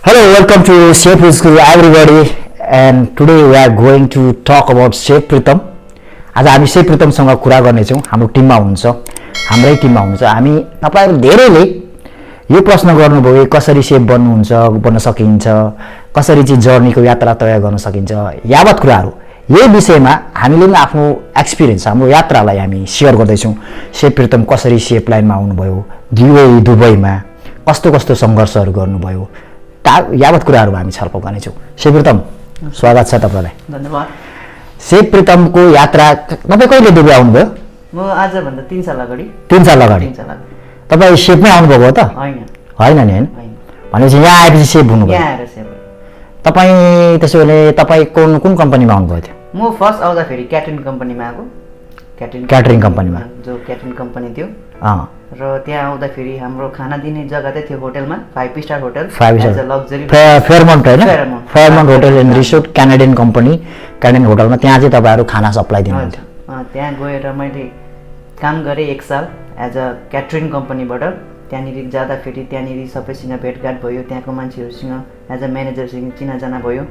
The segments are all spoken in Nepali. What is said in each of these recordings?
Hello, welcome to Chef School everybody, and today we are going to talk about Chef Pritam. आज हामी Chef Pritam सँग कुरा गर्ने छौं. हाम्रो टिममा हुनुहुन्छ, हाम्रै टिममा हुनुहुन्छ. हामी तपाईहरु धेरैले यो प्रश्न गर्नुभयो कसरी शेफ बन्नुहुन्छ, बन्न सकिन्छ, कसरी चाहिँ जर्नीको यात्रा तय गर्न सकिन्छ. यावत कुराहरु यही विषयमा हामीले पनि आफ्नो एक्सपिरियन्स, हाम्रो यात्रालाई हामी शेयर गर्दै छौं. Chef Pritam कसरी शेफ लाइनमा आउनुभयो, दुबईमा कस्तो संघर्षहरु गर्नुभयो. यावत कुराहरु हामी छलफल गर्नेछौं. शेफ प्रितम स्वागत छ तपाईलाई. धन्यवाद. शेफ प्रितमको यात्रा तपाई कहिले दुबई आउनुभयो? म आज भन्दा 3 साल अगाडि. 3 साल अगाडि. तपाई शेफमै आउनुभयो हो त? हैन नि हैन. भनेपछि यहाँ आएपछि शेफ हुनुभयो. यहाँ आएर शेफ. तपाई त्यसो भने तपाई कुन कम्पनीमा आउनुभयो थियो? म फर्स्ट आउँदा फेरि क्याटरिङ कम्पनीमा आएको. क्याटरिङ कम्पनीमा. जो क्याटरिङ कम्पनी थियो. र त्यहाँ आउँदा फेरि हाम्रो खाना दिने जग्गा चाहिँ थियो होटलमा, 5 star hotel. 5 star luxury Fairmont हैन? Fairmont hotel and resort Canadian company. Canadian होटलमा त्यहाँ चाहिँ तपाईहरु खाना सप्लाई दिनुहुन्थ्यो. त्यहाँ गएर मैले काम गरे 1 साल एज अ क्याटरिङ कम्पनीबाट. त्यहाँनिर जाँदा फेरि त्यहाँनिर सबैसँग भेटघाट भयो, त्यहाँको मान्छेहरुसँग एज अ म्यानेजरसँग चिनाजाना भयो.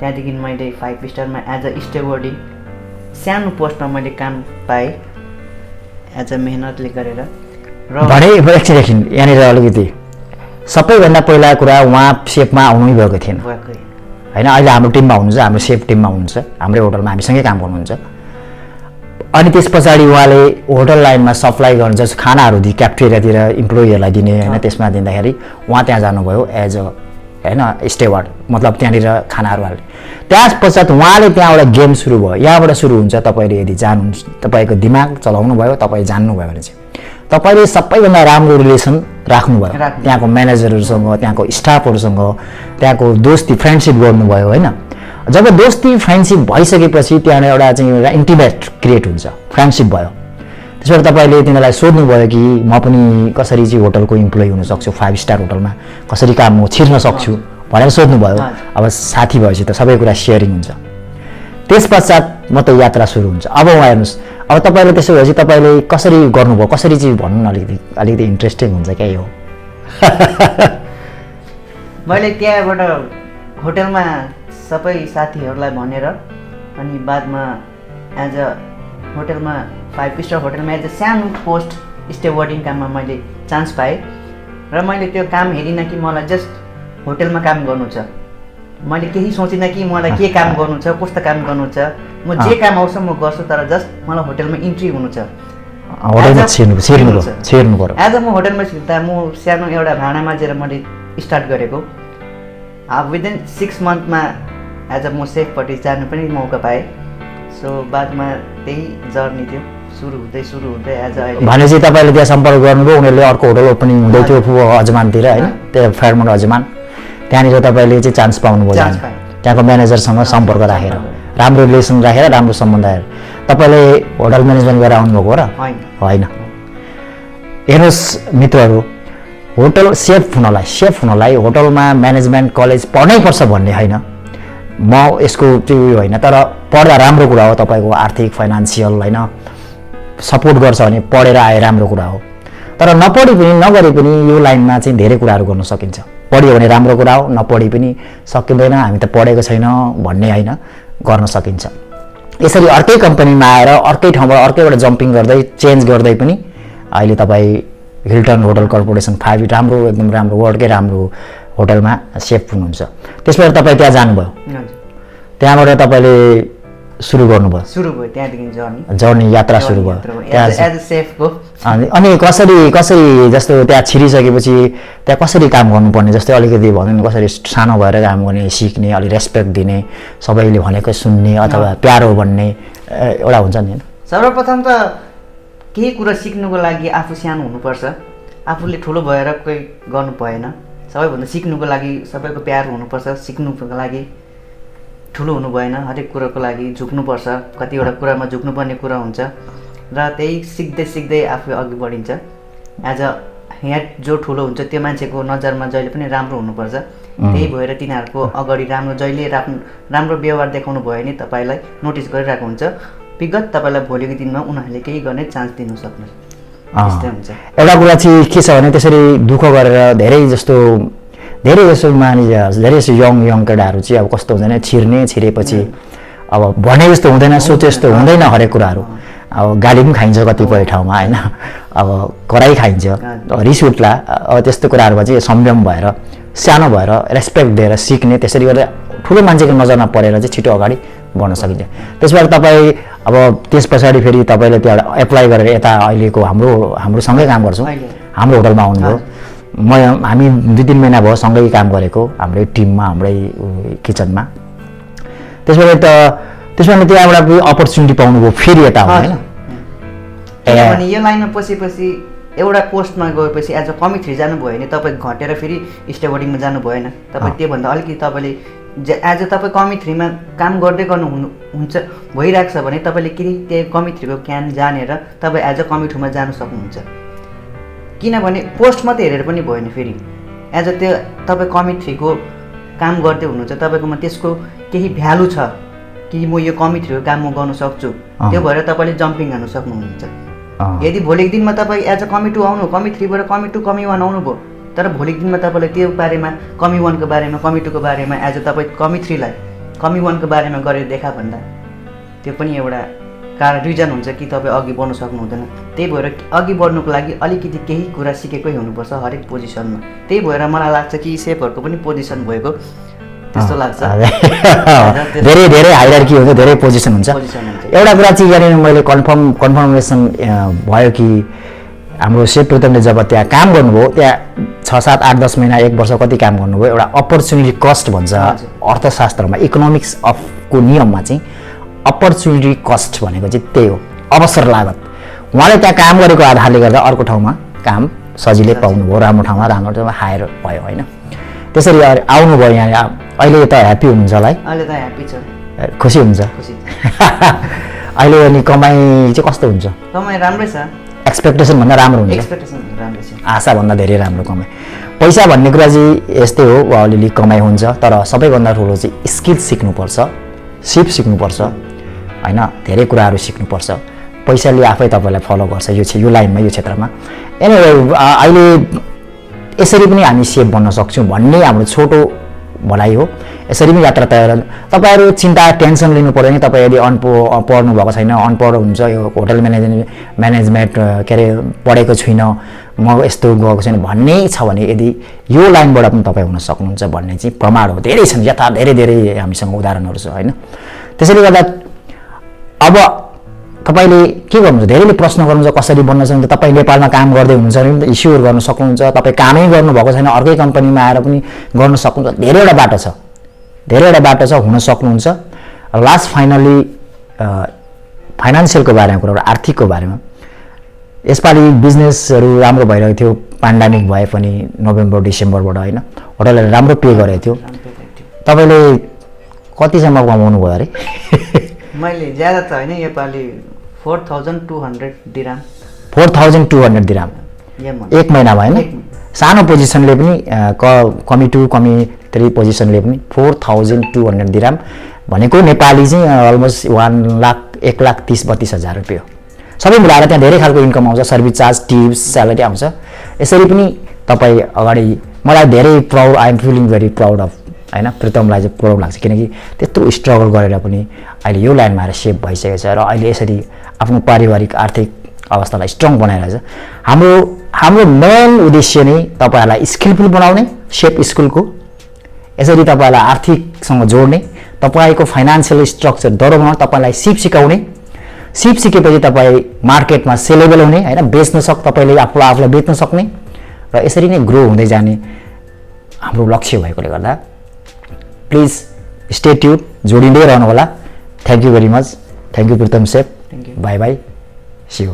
त्यहाँदेखि मैले 5 स्टारमा एज अ स्टेवर्डी सानो पोस्टमा मैले काम पाएँ एज अ मेहनतले गरेर. भने एकछिन यहाँनिर अलिकति सबैभन्दा पहिला कुरा उहाँ शेफमा आउनै भएको थिएन हैन. अहिले हाम्रो टिममा हुनुहुन्छ, हाम्रो शेफ टिममा हुनुहुन्छ, हाम्रै होटलमा हामीसँगै काम गर्नुहुन्छ. अनि त्यसपछि उहाँले होटल लाइनमा सप्लाई गर्न जस खानाहरू दि क्याफ्टेरियातिर इम्प्लोइहरूलाई दिने हैन, त्यसमा दिँदाखेरि उहाँ त्यहाँ जानुभयो एज अ हैन स्टेवार्ड, मतलब त्यहाँनिर खानाहरू हाल्ने. त्यसपश्चात उहाँले त्यहाँ एउटा गेम सुरु भयो. यहाँबाट सुरु हुन्छ. तपाईले यदि जान्नुहुन्छ, तपाईको दिमाग चलाउनु भयो, तपाई जान्नु भयो भने चाहिँ तपाईले सबैभन्दा राम्रो रिलेसन राख्नुभयो त्यहाँको म्यानेजरहरुसँग, त्यहाँको स्टाफहरुसँग, त्यहाँको दोस्ती फ्रेन्डशिप गर्नुभयो हैन. जब दोस्ती फ्रेन्डशिप भइसकेपछि त्यहाँ एउटा चाहिँ इन्टिमेट क्रिएट हुन्छ, फ्रेन्डशिप भयो. त्यसबाट तपाईले तिनीलाई सोध्नु भयो कि म पनि कसरी चाहिँ होटलको इम्प्लोइ हुन सक्छु, 5 स्टार होटलमा कसरी काम म छिर्न सक्छु भनेर सोध्नु भयो. अब साथी भएपछि त सबै कुरा शेयरिङ हुन्छ. त्यसपश्चात म त यात्रा सुरु हुन्छ. अब उहाँ हेर्नुस्, अब तपाईले त्यसो भएपछि तपाईले कसरी गर्नुभयो, कसरी चाहिँ भन्नु न, अलिकति इन्ट्रेस्टिङ हुन्छ क्या यो. मैले त्यहाँबाट होटलमा सबै साथीहरूलाई भनेर अनि बादमा एज अ होटलमा 5 स्टार होटलमा एज अ सानो पोस्ट स्टेवर्डिङ काममा मैले चान्स पाएँ. र मैले त्यो काम हेरिनँ कि मलाई जस्ट होटलमा काम गर्नु छ. मैले केही सोचिनँ कि मलाई के काम गर्नु छ, कस्तो काम गर्नु छ. म जे काम आउँछ म गर्छु, तर जस्ट मलाई होटलमा इन्ट्री हुनु छ. होटलमा छिर्नु पर्यो. एज अ म होटलमा छिर्दा म सानो एउटा भाँडा माझेर मैले स्टार्ट गरेको. विदिन 6 मन्थमा एज अ म सेफपट्टि जानु पनि मौका पाएँ. सो बादमा त्यही जर्नी थियो, सुरु हुँदै एज अ भनेपछि तपाईले त्यहाँ सम्पर्क गर्नुभयो. उनीहरूले अर्को होटल ओपनिङ हुँदै थियो अजमानतिर हैन, त्यो फेयरमन्ट अजमान. त्यहाँनिर तपाईले चाहिँ चान्स पाउनुभयो. त्यहाँको म्यानेजरसँग सम्पर्क राखेर, राम्रो रिलेसन राखेर, राम्रो सम्बन्ध राखेर तपाईले होटल म्यानेजमेन्ट गरेर आउनुभएको हो र हैन? हेर्नुस् मित्रहरू, होटल सेफ हुनलाई होटलमा म्यानेजमेन्ट कलेज पढ्नै पर्छ भन्ने हैन. म यसको त्यो उयो हैन, तर पढ्दा राम्रो कुरा हो. तपाईको आर्थिक फाइनान्शियल हैन सपोर्ट गर्छ भने पढेर आए राम्रो कुरा हो. तर नपढी पनि नगरे पनि यो लाइनमा चाहिँ धेरै कुराहरू गर्न सकिन्छ. पढ्यो भने राम्रो कुरा हो, नपढी पनि सकिँदैन, हामी त पढेको छैन भन्ने हैन, गर्न सकिन्छ. यसरी अर्कै कम्पनीमा आएर अर्कै ठाउँबाट अर्कैबाट जम्पिङ गर्दै चेन्ज गर्दै पनि अहिले तपाई हिल्टन होटल कर्पोरेसन 5 राम्रो, एकदम राम्रो, वर्ल्डकै राम्रो होटलमा सेफ हुनुहुन्छ. त्यसबाट तपाई त्यहाँ जानुभयो. त्यहाँबाट तपाईले सुरु गर्नुभयो. त्यहाँदेखि जर्नी यात्रा सुरु भयो एज अ सेफको. अनि कसरी जस्तो त्यहाँ छिरिसकेपछि त्यहाँ कसरी काम गर्नुपर्ने, जस्तै अलिकति भन्नु कसरी सानो भएर काम गर्ने, सिक्ने, अलि रेस्पेक्ट दिने, सबैले भनेको सुन्ने अथवा प्यारो भन्ने एउटा हुन्छ नि. सर्वप्रथम त केही कुरा सिक्नुको लागि आफू सानो हुनुपर्छ. आफूले ठुलो भएर कोही गर्नु भएन. सबैभन्दा सिक्नुको लागि सबैको प्यार हुनुपर्छ. सिक्नुको लागि ठुलो हुनु भएन. हरेक कुराको लागि झुक्नुपर्छ. कतिवटा कुरामा झुक्नुपर्ने कुरा हुन्छ र त्यही सिक्दै आफू अघि बढिन्छ. एज अ यहाँ जो ठुलो हुन्छ त्यो मान्छेको नजरमा जहिले पनि राम्रो हुनुपर्छ. त्यही भएर तिनीहरूको अगाडि जहिले राम्रो व्यवहार देखाउनु भयो भने तपाईँलाई नोटिस गरिरहेको हुन्छ. विगत तपाईँलाई भोलिको दिनमा उनीहरूले केही गर्ने चान्स दिनु सक्नुहुन्छ. एउटा कुरा चाहिँ के छ भने त्यसरी दुःख गरेर धेरै जस्तो धेरै जसो मानिस धेरै जसो यङ केटाहरू चाहिँ अब कस्तो हुन्छ भने छिरेपछि अब भने जस्तो हुँदैन सोचे जस्तो हुँदैन हरेक कुराहरू अब गाली पनि खाइन्छ कतिपय ठाउँमा होइन अब कराई खाइन्छ रिस उठ्ला अब त्यस्तो कुराहरूमा चाहिँ संयम भएर सानो भएर रेस्पेक्ट दिएर सिक्ने त्यसरी गरेर ठुलो मान्छेको नजरमा परेर चाहिँ छिटो अगाडि बढ्न सकिन्छ त्यसबाट तपाईँ अब त्यस पछाडि फेरि तपाईँले त्यहाँ एप्लाई गरेर यता अहिलेको हाम्रो सँगै काम गर्छौँ हाम्रो होटलमा आउनुभयो हामी 2-3 महिना भयो सँगै काम गरेको हाम्रै टिममा हाम्रै किचनमा त्यसबाट त्यहाँबाट अपर्च्युनिटी पाउनुभयो फेरि यता होइन किनभने यो लाइनमा पसेपछि एउटा पोस्टमा गएपछि एज अ कमिटी जानुभयो भने तपाईँ घटेर फेरि स्टेबोर्डिङमा जानु भएन तपाईँ त्योभन्दा अलिकति तपाईँले एज अ तपाईँ कमिटीमा काम गर्दै हुन्छ भइरहेको छ भने तपाईँले त्यो कमिटीको ज्ञान जानेर तपाईँ एज अ कमिटीमा जानु सक्नुहुन्छ किनभने पोस्ट मात्रै हेरेर पनि भएन फेरि एज अ त्यो तपाईँ कमिटीको काम गर्दै हुनुहुन्छ तपाईँकोमा त्यसको केही भ्यालु छ कि म यो कमिटीको काम म गर्न सक्छु त्यो भएर तपाईँले जम्पिङ हान्नु सक्नुहुन्छ यदि भोलिको दिनमा तपाईँ एज अ कमी 2 आउनु कमी 3बाट कमी 2 कमी 1 आउनुभयो तर भोलिको दिनमा तपाईँले त्यो बारेमा कमी 1 को बारेमा कमी 2 को बारेमा एज अ तपाईँ कमी 3 लाई कमी 1 को बारेमा गरेर देखा भन्दा त्यो पनि एउटा रिजन हुन्छ कि तपाईँ अघि बढ्न सक्नुहुँदैन त्यही भएर अघि बढ्नुको लागि अलिकति केही कुरा सिकेकै हुनुपर्छ हरेक पोजिसनमा त्यही भएर मलाई लाग्छ कि सेफहरूको पनि पोजिसन भएको त्यस्तो लाग्छ धेरै धेरै हायरार्की हुन्छ धेरै पोजिसन हुन्छ एउटा कुरा चाहिँ यहाँनिर मैले कन्फर्मेसन भयो कि हाम्रो सेफ प्रितमले जब त्यहाँ काम गर्नुभयो त्यहाँ 6, 7, 8, 10 महिना 1 वर्ष कति काम गर्नुभयो एउटा अपर्च्युनिटी कस्ट भन्छ अर्थशास्त्रमा इकोनोमिक्स अफको नियममा चाहिँ अपर्च्युनिटी कस्ट भनेको चाहिँ त्यही हो अवसर लागत उहाँले त्यहाँ काम गरेको आधारले गर्दा अर्को ठाउँमा काम सजिलै पाउनुभयो राम्रो ठाउँमा हायर भयो होइन त्यसरी आउनुभयो यहाँ अहिले त ह्याप्पी हुनुहुन्छ होला है अहिले त ह्याप्पी छ खुसी हुन्छ अहिले अनि कमाइ चाहिँ कस्तो हुन्छ कमाइ राम्रै छ एक्सपेक्टेसन भन्दा राम्रो हुन्छ आशा भन्दा धेरै राम्रो कमाइ पैसा भन्ने कुरा चाहिँ यस्तै हो अलिअलि कमाइ हुन्छ तर सबैभन्दा ठुलो चाहिँ स्किल सिक्नुपर्छ सिप सिक्नुपर्छ होइन धेरै कुराहरू सिक्नुपर्छ पैसाले आफै तपाईँलाई फलो गर्छ यो लाइनमा यो क्षेत्रमा अहिले यसरी पनि हामी सेफ बन्न सक्छौँ भन्ने हाम्रो छोटो भनाइ हो यसरी पनि यात्रा तयार तपाईँहरू चिन्ता टेन्सन लिनु पर्दैन तपाईँ यदि पढ्नु भएको छैन अनपढ हुन्छ यो होटल म्यानेजमेन्ट के अरे पढेको छुइनँ म यस्तो गएको छैन भन्ने छ भने यदि यो लाइनबाट पनि तपाईँ हुन सक्नुहुन्छ भन्ने चाहिँ प्रमाण हो धेरै छन् यता धेरै धेरै हामीसँग उदाहरणहरू छ होइन त्यसैले गर्दा अब तपाईँले के गर्नुहुन्छ धेरैले प्रश्न गर्नुहुन्छ कसरी बन्न सक्नुहुन्छ तपाईँ नेपालमा काम गर्दै हुनुहुन्छ भने पनि इस्युहरू गर्न सक्नुहुन्छ तपाईँ कामै गर्नुभएको छैन अर्कै कम्पनीमा आएर पनि गर्न सक्नुहुन्छ धेरैवटा बाटो छ हुन सक्नुहुन्छ लास्ट फाइनली फाइनेन्सियलको बारेमा कुरा आर्थिकको बारेमा यसपालि बिजनेसहरू राम्रो भइरहेको थियो पेन्डेमिक भए पनि नोभेम्बर डिसेम्बरबाट होइन होटलहरूले राम्रो पे गरेको थियो तपाईँले कतिसम्म कमाउनु भयो अरे मैले ज्यादा त होइन योपालि 4200 दिराम 4200 दिराम एक महिनामा होइन सानो पोजिसनले पनि कमी 2 कमी 3 पोजिसनले पनि 4200 दिराम भनेको नेपाली चाहिँ अलमोस्ट 1,30,32,000 रुपियाँ सबै मिलाएर त्यहाँ धेरै खालको इन्कम आउँछ सर्भिस चार्ज टिप्स स्यालेरी आउँछ यसरी पनि तपाईँ अगाडि मलाई धेरै proud I am feeling very proud of होइन प्रितमलाई चाहिँ प्राउड लाग्छ किनकि त्यत्रो स्ट्रगल गरेर पनि अहिले यो लाइनमा आएर सेफ भइसकेको छ र अहिले यसरी आफ्नो पारिवारिक आर्थिक अवस्थालाई स्ट्रङ बनाइरहेछ हाम्रो मेन उद्देश्य नै तपाईँहरूलाई स्किलफुल बनाउने सेफ स्कुलको यसरी तपाईँलाई आर्थिकसँग जोड्ने तपाईँको फाइनेन्सियल स्ट्रक्चर दह्रो बनाउन तपाईँलाई सिप सिकाउने सिप सिकेपछि तपाईँ मार्केटमा सेलेबल हुने होइन बेच्न तपाईँले आफूलाई बेच्न सक्ने र यसरी नै ग्रो हुँदै जाने हाम्रो लक्ष्य भएकोले गर्दा प्लिज स्टे ट्युन जोडिँदै रहनु होला thank you very much thank you Pritam safe bye bye see you